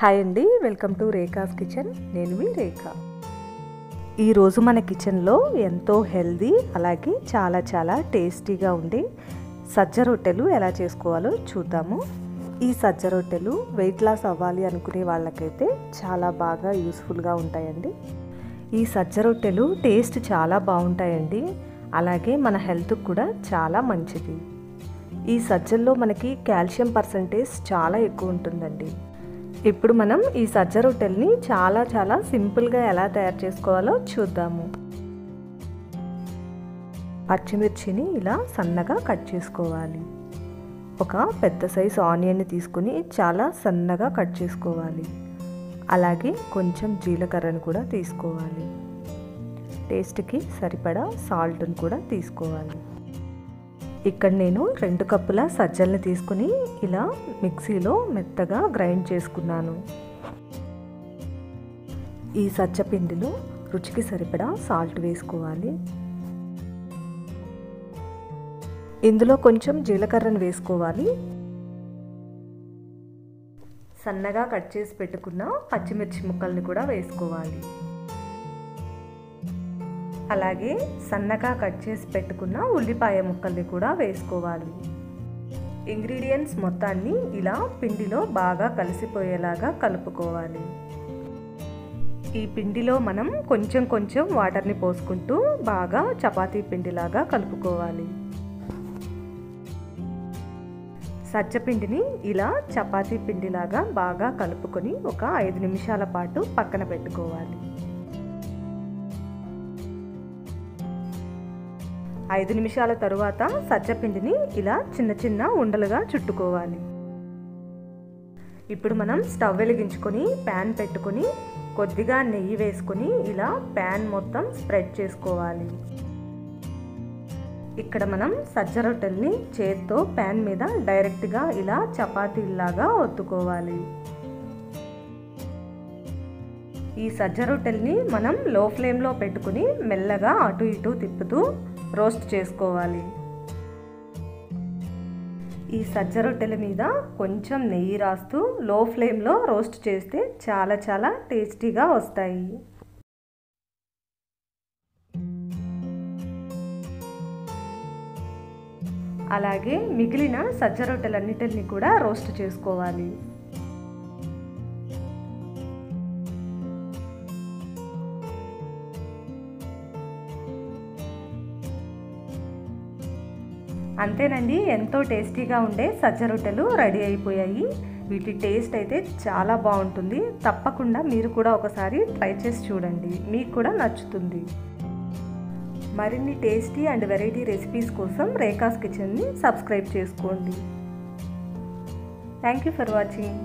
Hi అండి, welcome to Rekha's kitchen. నేను మీ రేఖ. ఈరోజు మన కిచెన్లో ఎంతో హెల్దీ అలాగే చాలా చాలా టేస్టీగా ఉండే సజ్జ రొట్టెలు ఎలా చేసుకోవాలో చూద్దాము. ఈ సజ్జ రొట్టెలు వెయిట్ లాస్ అవ్వాలి అనుకునే వాళ్ళకైతే చాలా బాగా యూస్ఫుల్గా ఉంటాయండి. ఈ సజ్జ రొట్టెలు టేస్ట్ చాలా బాగుంటాయండి, అలాగే మన హెల్త్కి కూడా చాలా మంచిది. ఈ సజ్జల్లో మనకి కాల్షియం పర్సంటేజ్ చాలా ఎక్కువ ఉంటుందండి. ఇప్పుడు మనం ఈ సజ్జ రొట్టెల్ని చాలా చాలా సింపుల్గా ఎలా తయారు చేసుకోవాలో చూద్దాము. పచ్చిమిర్చిని ఇలా సన్నగా కట్ చేసుకోవాలి. ఒక పెద్ద సైజు ఆనియన్ని తీసుకుని చాలా సన్నగా కట్ చేసుకోవాలి. అలాగే కొంచెం జీలకర్రను కూడా తీసుకోవాలి. టేస్ట్కి సరిపడా సాల్ట్ని కూడా తీసుకోవాలి. ఇక్కడ నేను 2 కప్పుల సజ్జల్ని తీసుకుని ఇలా మిక్సీలో మెత్తగా గ్రైండ్ చేసుకున్నాను. ఈ సజ్జ పిండిలో రుచికి సరిపడా సాల్ట్ వేసుకోవాలి. ఇందులో కొంచెం జీలకర్రను వేసుకోవాలి. సన్నగా కట్ చేసి పెట్టుకున్న పచ్చిమిర్చి ముక్కల్ని కూడా వేసుకోవాలి. అలాగే సన్నగా కట్ చేసి పెట్టుకున్న ఉల్లిపాయ ముక్కల్ని కూడా వేసుకోవాలి. ఇంగ్రీడియంట్స్ మొత్తాన్ని ఇలా పిండిలో బాగా కలిసిపోయేలాగా కలుపుకోవాలి. ఈ పిండిలో మనం కొంచెం కొంచెం వాటర్ని పోసుకుంటూ బాగా చపాతీ పిండిలాగా కలుపుకోవాలి. సజ్జ పిండిని ఇలా చపాతీ పిండిలాగా బాగా కలుపుకొని ఒక 5 నిమిషాల పాటు పక్కన పెట్టుకోవాలి. 5 నిమిషాల తరువాత సజ్జపిండిని ఇలా చిన్న చిన్న ఉండలుగా చుట్టుకోవాలి. ఇప్పుడు మనం స్టవ్ వెలిగించుకొని ప్యాన్ పెట్టుకొని కొద్దిగా నెయ్యి వేసుకొని ఇలా ప్యాన్ మొత్తం స్ప్రెడ్ చేసుకోవాలి. ఇక్కడ మనం సజ్జ రొట్టెల్ని చేత్తో ప్యాన్ మీద డైరెక్ట్గా ఇలా చపాతీలాగా ఒత్తుకోవాలి. ఈ సజ్జ రొట్టెల్ని మనం లో ఫ్లేమ్లో పెట్టుకుని మెల్లగా అటు ఇటు తిప్పుతూ రోస్ట్ చేసుకోవాలి. ఈ సజ్జ రొట్టెల మీద కొంచెం నెయ్యి రాస్తూ లో ఫ్లేమ్లో రోస్ట్ చేస్తే చాలా చాలా టేస్టీగా వస్తాయి. అలాగే మిగిలిన సజ్జ రొట్టెలన్నిటిని కూడా రోస్ట్ చేసుకోవాలి. అంతేనండి, ఎంతో టేస్టీగా ఉండే సజ్జ రొట్టెలు రెడీ అయిపోయాయి. వీటి టేస్ట్ అయితే చాలా బాగుంటుంది. తప్పకుండా మీరు కూడా ఒకసారి ట్రై చేసి చూడండి, మీకు కూడా నచ్చుతుంది. మరిన్ని టేస్టీ అండ్ వెరైటీ రెసిపీస్ కోసం రేఖాస్ కిచెన్ని సబ్స్క్రైబ్ చేసుకోండి. Thank you for watching.